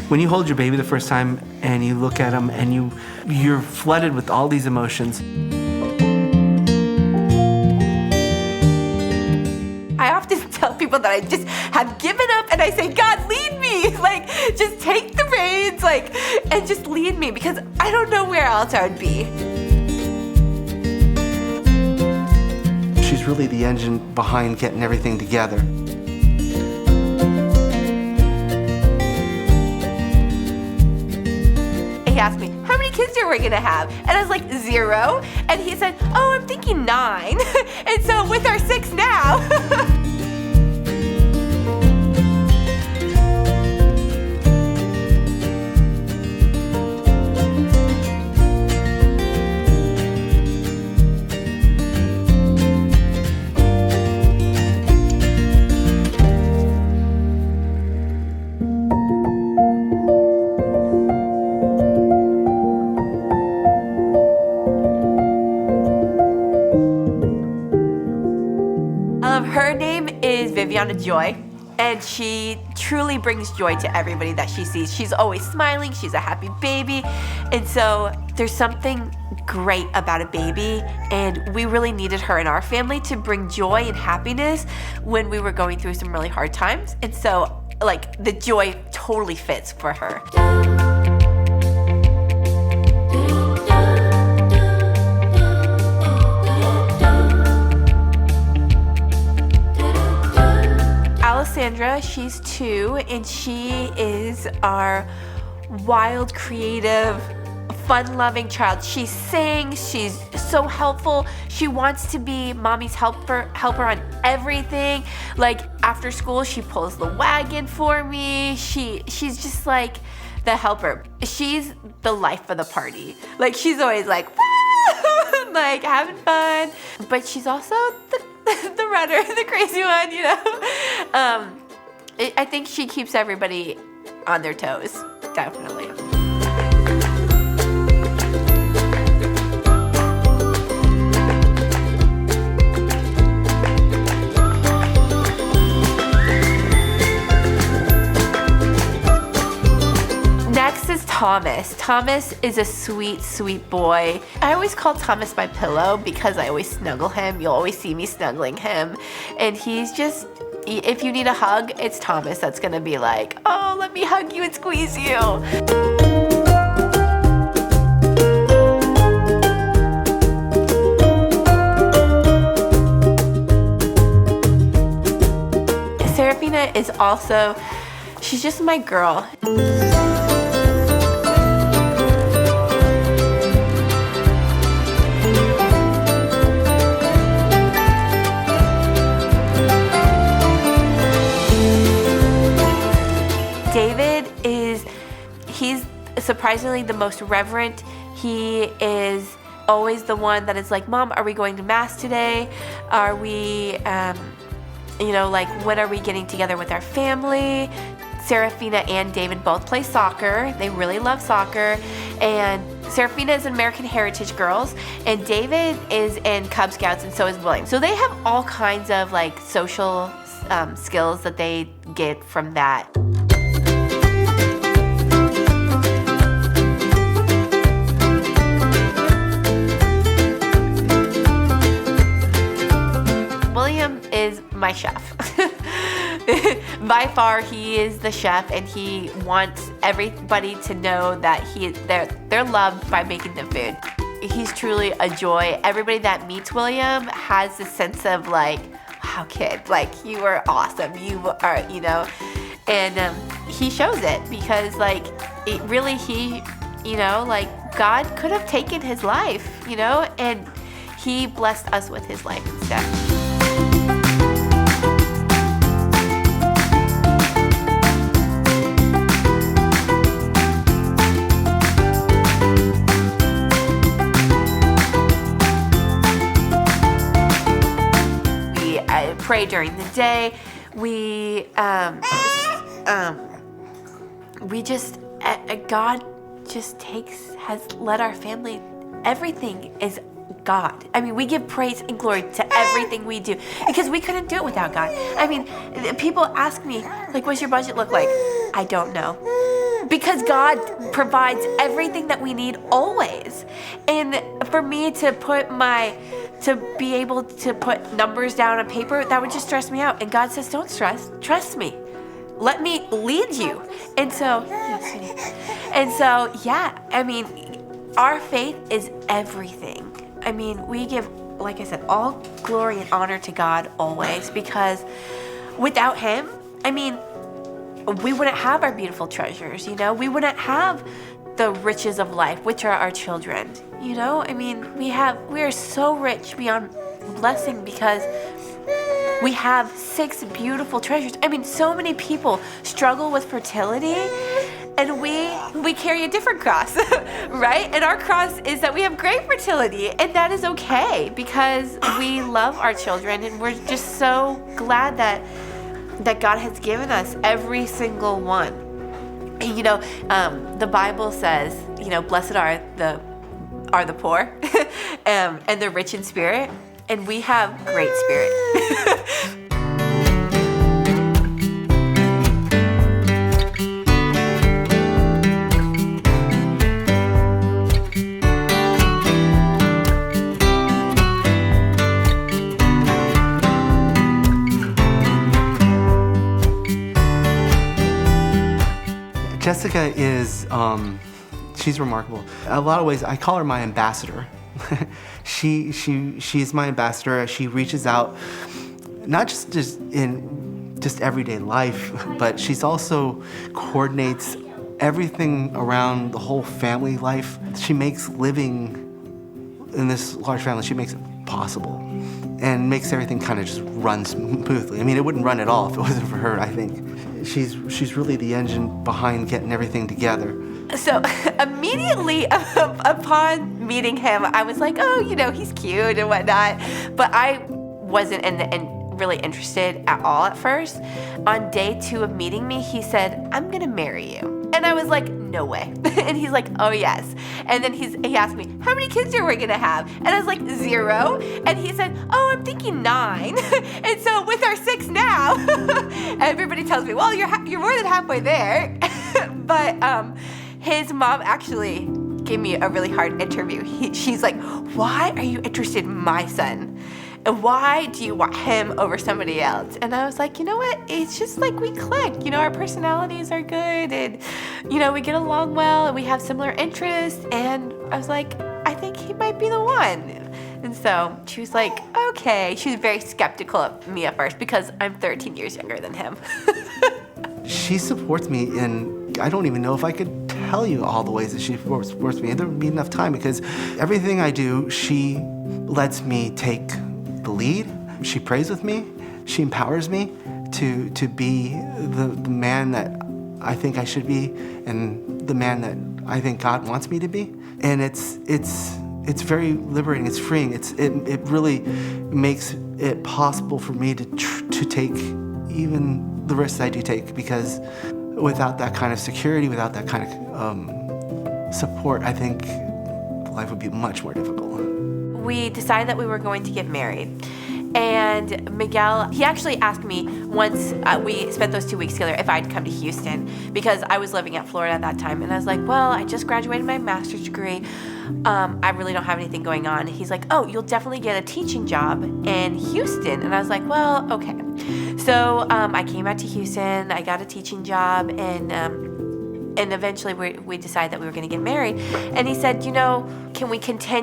When you hold your baby the first time and you look at him and you're flooded with all these emotions. I often tell people that I just have given up and I say, God, lead me. Like, just take the reins, like, and just lead me, because I don't know where else I would be. She's really the engine behind getting everything together. He asked me, how many kids are we gonna have? And I was like, 0. And he said, oh, I'm thinking 9. And so with our 6 now. Her name is Viviana Joy, and she truly brings joy to everybody that she sees. She's always smiling. She's a happy baby. And so there's something great about a baby, and we really needed her in our family to bring joy and happiness when we were going through some really hard times. And so, like, the joy totally fits for her. Alessandra, she's 2, and she is our wild, creative, fun-loving child. She sings, she's so helpful. She wants to be mommy's helper on everything. Like, after school, she pulls the wagon for me. She's just like the helper. She's the life of the party. Like, she's always like, woo! Like, having fun. But she's also the runner, the crazy one, you know? I think she keeps everybody on their toes, definitely. Next is Thomas. Thomas is a sweet, sweet boy. I always call Thomas my pillow because I always snuggle him. You'll always see me snuggling him. And he's just, if you need a hug, it's Thomas that's gonna be like, oh, let me hug you and squeeze you. Serafina is also, she's just my girl. David he's surprisingly the most reverent. He is always the one that is like, Mom, are we going to Mass today? Are we, like, when are we getting together with our family? Serafina and David both play soccer. They really love soccer. And Serafina is in American Heritage Girls, and David is in Cub Scouts, and so is William. So they have all kinds of, like, social skills that they get from that. William is my chef. By far, he is the chef, and he wants everybody to know that they're loved by making the food. He's truly a joy. Everybody that meets William has this sense of like, wow, kid, like, you are awesome. You are, and he shows it because, like, it really, God could have taken his life, and he blessed us with his life instead. Pray during the day. God just has led our family. Everything is God. I mean, we give praise and glory to everything we do because we couldn't do it without God. I mean, people ask me, like, what's your budget look like? I don't know. because God provides everything that we need always. And for me to be able to put numbers down on paper, that would just stress me out. And God says, don't stress, trust me. Let me lead you. And so, I mean, our faith is everything. I mean, we give, like I said, all glory and honor to God always, because without Him, I mean, we wouldn't have our beautiful treasures, you know? We wouldn't have the riches of life, which are our children, you know? I mean, we are so rich beyond blessing because we have 6 beautiful treasures. I mean, so many people struggle with fertility, and we carry a different cross, right? And our cross is that we have great fertility, and that is okay because we love our children, and we're just so glad that God has given us every single one. And, you know, the Bible says, you know, blessed are the poor and the rich in spirit, and we have great spirit. Jessica is, she's remarkable. In a lot of ways, I call her my ambassador. She's my ambassador. She reaches out, not just in everyday life, but she's also coordinates everything around the whole family life. She makes living in this large family, she makes it possible and makes everything kind of just run smoothly. I mean, it wouldn't run at all if it wasn't for her, I think. She's really the engine behind getting everything together. So immediately upon meeting him, I was like, oh, you know, he's cute and whatnot. But I wasn't really interested at all at first. On day 2 of meeting me, he said, I'm gonna marry you. And I was like, no way. And he's like, oh yes. And then he asked me, how many kids are we gonna have? And I was like, 0. And he said, oh, I'm thinking 9. And so with our 6 now, everybody tells me, well, you're more than halfway there. But his mom actually gave me a really hard interview. She's like, why are you interested in my son? And why do you want him over somebody else? And I was like, you know what? It's just like we click. You know, our personalities are good, and, you know, we get along well, and we have similar interests. And I was like, I think he might be the one. And so she was like, okay. She was very skeptical of me at first because I'm 13 years younger than him. She supports me in, I don't even know if I could tell you all the ways that she supports me. There would be enough time because everything I do, she lets me take the lead. She prays with me. She empowers me to be the man that I think I should be and the man that I think God wants me to be. And it's very liberating. It's freeing. It really makes it possible for me to take even the risks I do take, because without that kind of security, without that kind of support, I think life would be much more difficult. We decided that we were going to get married. And Miguel, he actually asked me once we spent those 2 weeks together if I'd come to Houston, because I was living at Florida at that time. And I was like, well, I just graduated my master's degree. I really don't have anything going on. He's like, oh, you'll definitely get a teaching job in Houston. And I was like, well, okay. So I came out to Houston, I got a teaching job, and eventually we decided that we were going to get married. And he said, you know, can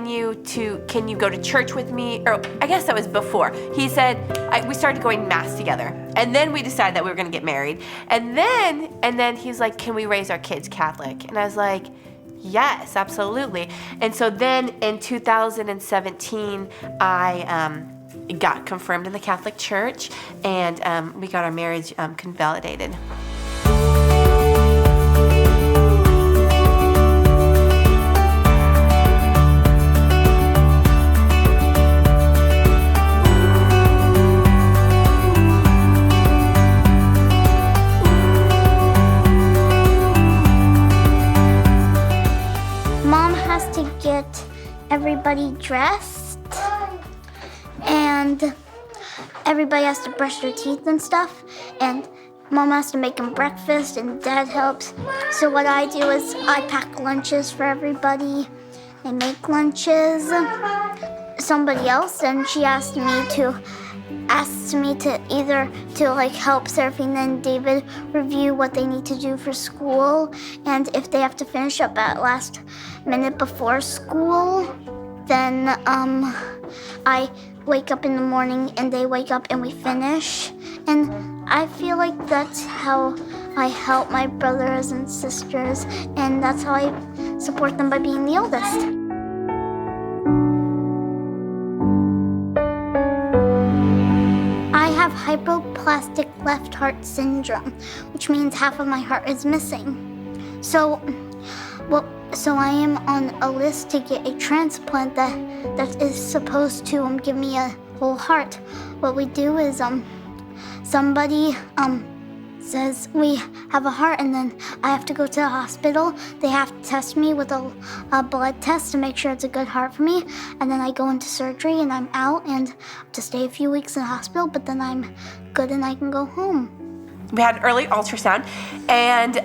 you go to church with me? Or I guess that was before. He said, we started going mass together. And then we decided that we were going to get married. And then he's like, can we raise our kids Catholic? And I was like, yes, absolutely. And so then in 2017, I got confirmed in the Catholic Church, and we got our marriage convalidated. Get everybody dressed, and everybody has to brush their teeth and stuff, and Mom has to make him breakfast and Dad helps. So what I do is I pack lunches for everybody. I make lunches. Somebody else, and she asked me to either to like help Seraphina and David review what they need to do for school, and if they have to finish up at last minute before school, then I wake up in the morning and they wake up and we finish. And I feel like that's how I help my brothers and sisters, and that's how I support them by being the oldest. I have hypoplastic left heart syndrome, which means half of my heart is missing. So I am on a list to get a transplant that is supposed to give me a whole heart. What we do is somebody says we have a heart, and then I have to go to the hospital. They have to test me with a blood test to make sure it's a good heart for me, and then I go into surgery and I'm out and to stay a few weeks in the hospital, but then I'm good and I can go home. We had an early ultrasound, and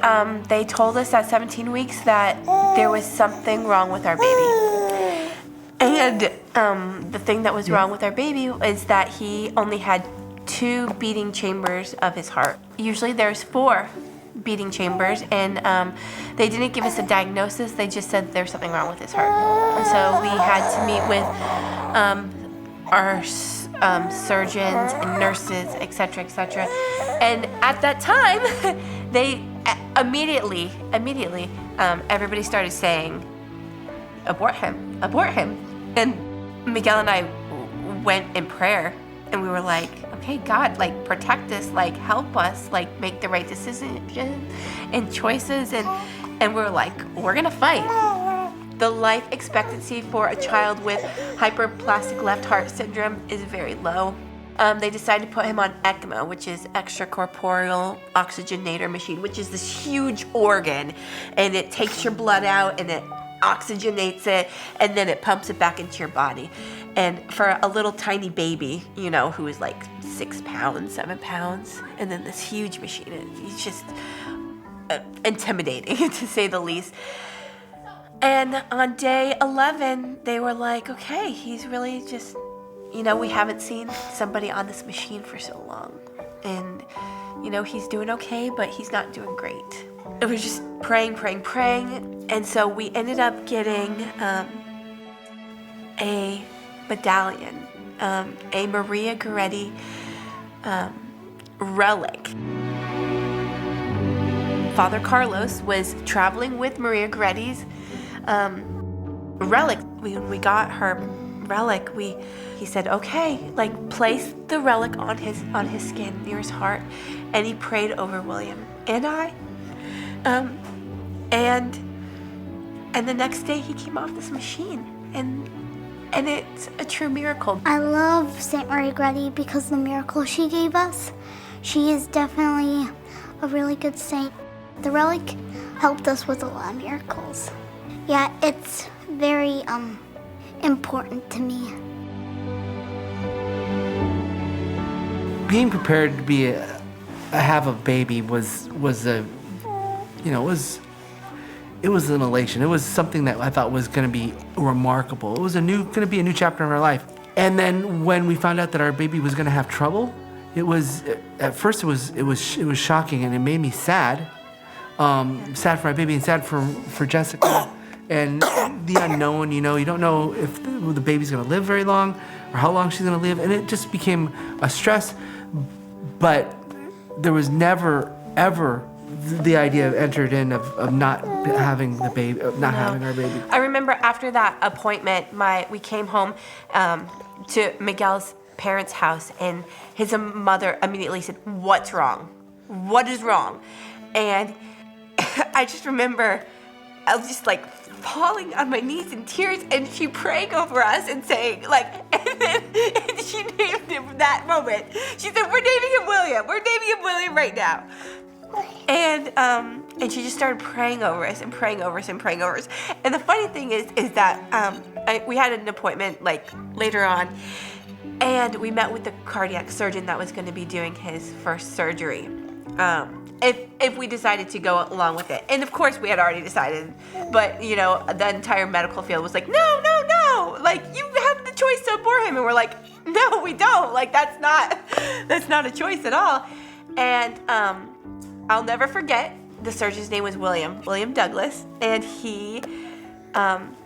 they told us at 17 weeks that there was something wrong with our baby. And the thing that was wrong with our baby is that he only had 2 beating chambers of his heart. Usually there's 4 beating chambers, and they didn't give us a diagnosis. They just said there's something wrong with his heart. And so we had to meet with our surgeons and nurses, etc., etc. And at that time, they immediately, everybody started saying, abort him. And Miguel and I went in prayer, and we were like, okay, God, like, protect us, like, help us, like, make the right decisions and choices. And we're like, we're gonna fight. The life expectancy for a child with hypoplastic left heart syndrome is very low. They decided to put him on ECMO, which is extracorporeal oxygenator machine, which is this huge organ, and it takes your blood out and it oxygenates it, and then it pumps it back into your body. And for a little tiny baby, who is like 6 pounds, 7 pounds, and then this huge machine, it's just intimidating to say the least. And on day 11, they were like, okay, he's really just, we haven't seen somebody on this machine for so long. And, he's doing okay, but he's not doing great. It was just praying. And so we ended up getting a medallion, a Maria Goretti relic. Father Carlos was traveling with Maria Goretti's relic. When we got her relic, he said, okay, like, place the relic on his skin near his heart, and he prayed over William and I. And the next day he came off this machine, and it's a true miracle. I love St. Maria Goretti because of the miracle she gave us. She is definitely a really good saint. The relic helped us with a lot of miracles. Yeah, it's very important to me. Being prepared to have a baby was it was an elation. It was something that I thought was going to be remarkable. It was going to be a new chapter in our life. And then when we found out that our baby was going to have trouble, at first it was shocking, and it made me sad. Sad for my baby and sad for Jessica. And the unknown, you don't know if the baby's going to live very long or how long she's going to live. And it just became a stress. But there was never, ever the idea entered in of not having the baby, having our baby. I remember after that appointment, we came home to Miguel's parents' house, and his mother immediately said, "What's wrong? What is wrong?" And I just remember I was just like falling on my knees in tears, and she praying over us and saying, and she named him that moment. She said, "We're naming him William. We're naming him William right now." And she just started praying over us and praying over us and praying over us. And the funny thing is that we had an appointment later on, and we met with the cardiac surgeon that was going to be doing his first surgery. if we decided to go along with it. And of course we had already decided, but you know, the entire medical field was like, no, like you have the choice to abort him. And we're like, no, we don't. Like that's not a choice at all. And I'll never forget, the surgeon's name was William Douglas, and he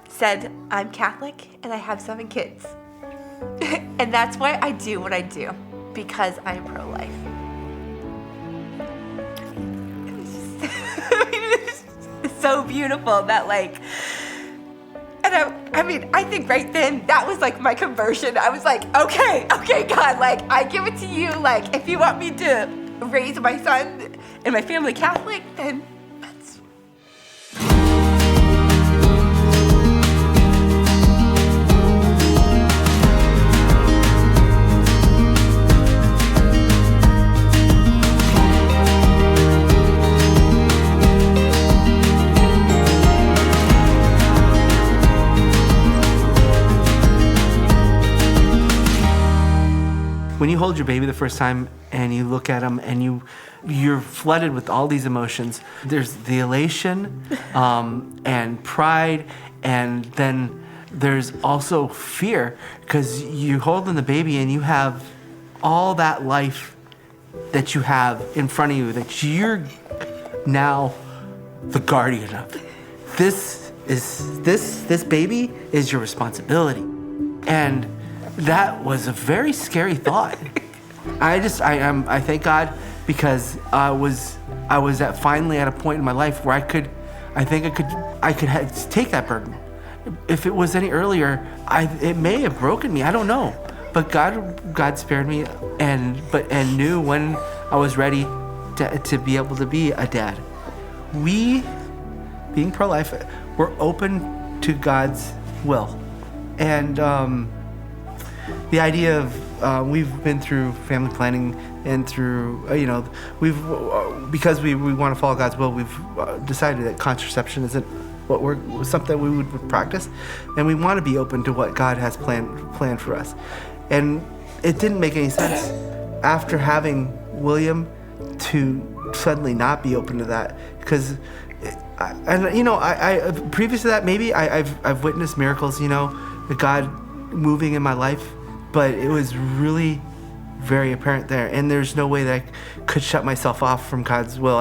said, I'm Catholic and I have 7 kids. And that's why I do what I do, because I'm pro-life. It's so beautiful that like, and I think right then that was like my conversion. I was like, okay, God, like I give it to you. Like if you want me to raise my son and my family Catholic, then that's. When you hold your baby the first time and you look at him and you're flooded with all these emotions. There's the elation and pride, and then there's also fear, because you hold in the baby and you have all that life that you have in front of you that you're now the guardian of. This baby is your responsibility. And that was a very scary thought. I thank God, because I was finally at a point in my life where I could take that burden. If it was any earlier, it may have broken me. I don't know, but God spared me and knew when I was ready to be able to be a dad. We, being pro-life, we're open to God's will, and the idea of we've been through family planning and through because we want to follow God's will, we've decided that contraception isn't something we would practice, and we want to be open to what God has planned for us. And it didn't make any sense after having William to suddenly not be open to that, because I previous to that, maybe I've witnessed miracles, that God moving in my life, but it was really very apparent there, and there's no way that I could shut myself off from God's will.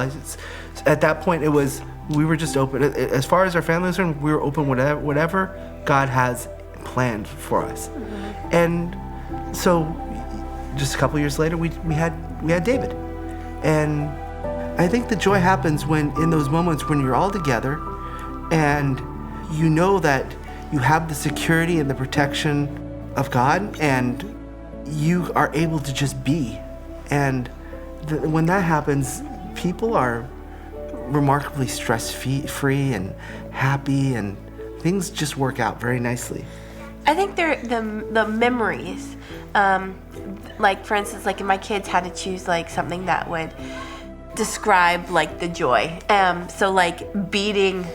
At that point, we were just open. As far as our family was concerned, we were open whatever God has planned for us. Mm-hmm. And so, just a couple years later, we had David, and I think the joy happens in those moments when you're all together, and you know that you have the security and the protection of God, and you are able to just be. And when that happens, people are remarkably stress-free and happy, and things just work out very nicely. I think the memories, like for instance, like if my kids had to choose like something that would describe like the joy. So like beating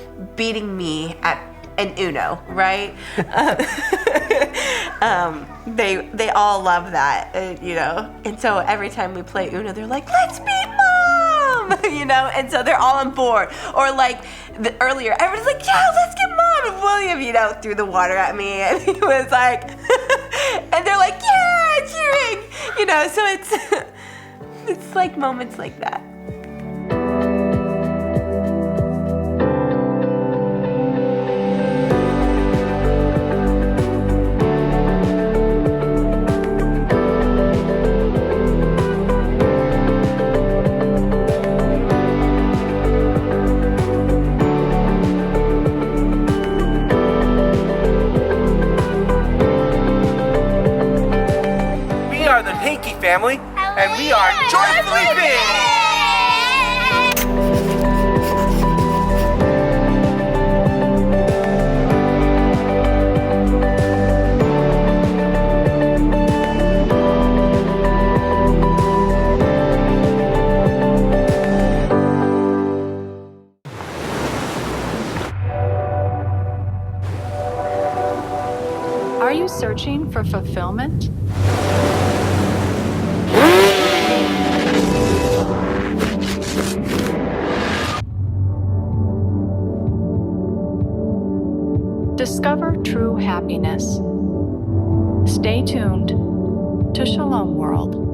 me at an Uno, right? They all love that, and so every time we play Uno, they're like, let's beat mom, and so they're all on board. Or like earlier, everyone's like, yeah, let's get mom, and William, threw the water at me, and he was like, and they're like, yeah, cheering, so it's like moments like that. Family, and we are joyfully big. Are you searching for fulfillment? true happiness. Stay tuned to Shalom World.